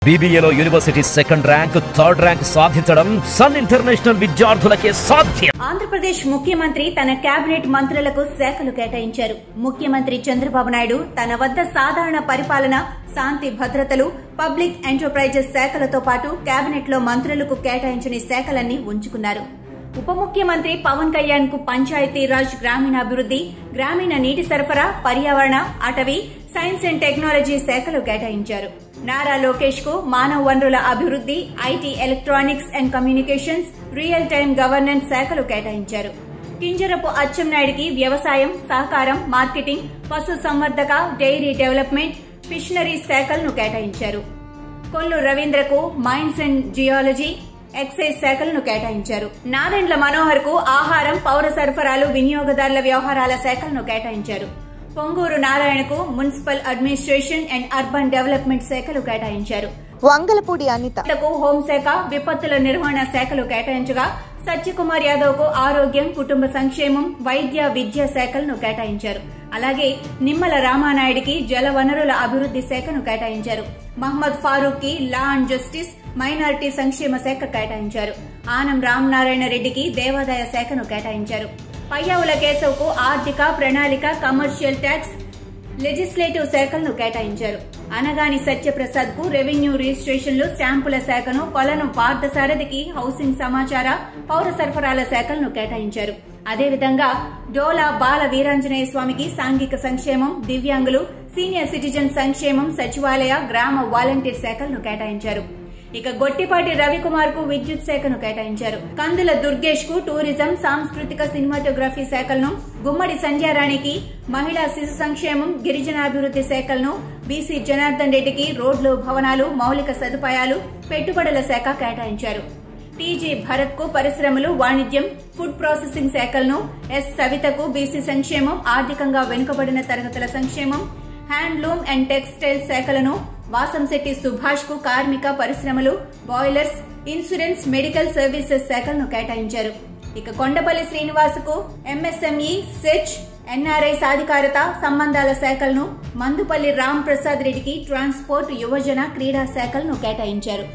BBAలో university second rank, third rank సాధించడం Sun international విద్యార్థులకే సాధ్యం. ఆంధ్రప్రదేశ్ ముఖ్యమంత్రి తన కేబినెట్ మంత్రులకు శాఖలు కేటాయించారు. ముఖ్యమంత్రి చంద్రబాబు నాయుడు తన వద్ద సాధారణ పరిపాలన, శాంతి భద్రతలు, పబ్లిక్ ఎంటర్ప్రైజెస్ శాఖలతో పాటు కేబినెట్ లో మంత్రులకు కేటాయించిన శాఖలన్నీ ఉంచుకున్నారు. ఉప ముఖ్యమంత్రి పవన్ కళ్యాణ్ కు పంచాయతీరాజ్, గ్రామీణాభివృద్ది, గ్రామీణ నీటి సరఫరా, పర్యావరణ, అటవీ, సైన్స్ అండ్ టెక్నాలజీ శాఖలు కేటాయించారు. నారా లోకేష్ కు మానవ వనరుల అభివృద్ది, IT, electronics and communications, real time governance శాఖలు కేటాయించారు. కింజరపు అచ్చెన్నాయుడికి వ్యవసాయం, సహకారం, మార్కెటింగ్, పశు సంవర్ధక, డైరీ డెవలప్మెంట్, ఫిషనరీస్ శాఖలను కేటాయించారు. కొల్లు రవీంద్రకు మైన్స్ అండ్ జియాలజీ, ఎక్సైజ్ శాఖలను కేటాయించారు. నాదెండ్ల మనోహర్ కు ఆహారం, పౌర సరఫరాలు, వినియోగదారుల వ్యవహారాల శాఖలను కేటాయించారు. పొంగూరు నారాయణకు municipal administration and urban development శాఖలు కేటాయించారు. వంగలపూడి అనితకు హోంశాఖ, విపత్తుల నిర్వహణ శాఖలు కేటాయించగా సత్యకుమార్ యాదవ్ కు ఆరోగ్యం, కుటుంబ సంక్షేమం, వైద్య, విద్యా శాఖలను కేటాయించారు. అలాగే నిమ్మల రామానాయుడికి జల వనరుల అభివృద్ది శాఖను కేటాయించారు. మహమ్మద్ ఫారూక్ కి లా అండ్ జస్టిస్, మైనారిటీ సంక్షేమ శాఖ కేటాయించారు. ఆనం రామనారాయణ రెడ్డికి దేవాదాయ శాఖను కేటాయించారు. పయ్యావుల కేశవ్ కు ఆర్థిక, ప్రణాళిక, కమర్షియల్ ట్యాక్స్, లెజిస్లేటివ్ శాఖలను కేటాయించారు. అనగాని సత్యప్రసాద్ కు రెవెన్యూ, రిజిస్ట్రేషన్లు, స్టాంపుల శాఖను, కొలను పార్థసారథికి హౌసింగ్, సమాచార, పౌర సరఫరాల శాఖలను కేటాయించారు. అదేవిధంగా డోలా బాల వీరాంజనేయ స్వామికి సాంఘిక సంక్షేమం, దివ్యాంగులు, సీనియర్ సిటిజన్ సంక్షేమం, సచివాలయ, గ్రామ వాలంటీర్ శాఖలను కేటాయించారు. ఇక గొట్టిపాటి రవికుమార్ కు విద్యుత్ శాఖను కేటాయించారు. కందుల దుర్గేష్ కు టూరిజం, సాంస్కృతిక, సినిమాటోగ్రఫీ శాఖలను, గుమ్మడి సంధ్యారాణికి మహిళా శిశు సంక్షేమం, గిరిజనాభివృద్ది శాఖలను, బీసీ జనార్దన్ రెడ్డికి రోడ్లు, భవనాలు, మౌలిక సదుపాయాలు, పెట్టుబడుల శాఖ కేటాయించారు. టీజీ భరత్ కు పరిశ్రమలు, వాణిజ్యం, ఫుడ్ ప్రాసెసింగ్ శాఖలను, ఎస్ సవితకు బీసీ సంక్షేమం, ఆర్థికంగా వెనుకబడిన తరగతుల సంక్షేమం, హ్యాండ్లూమ్ అండ్ టెక్స్టైల్ శాఖలను, వాసంశెట్టి సుభాష్ కు కార్మిక, పరిశ్రమలు, బాయిలర్స్, ఇన్సూరెన్స్, మెడికల్ సర్వీసెస్ శాఖలను కేటాయించారు. ఇక కొండపల్లి శ్రీనివాస్ కు ఎంఎస్ఎంఈ, సెచ్, ఎన్ఆర్ఐ సాధికారత, సంబంధాల శాఖలను, మందుపల్లి రామ్ ప్రసాద్ రెడ్డికి ట్రాన్స్పోర్ట్, యువజన, క్రీడా శాఖలను కేటాయించారు.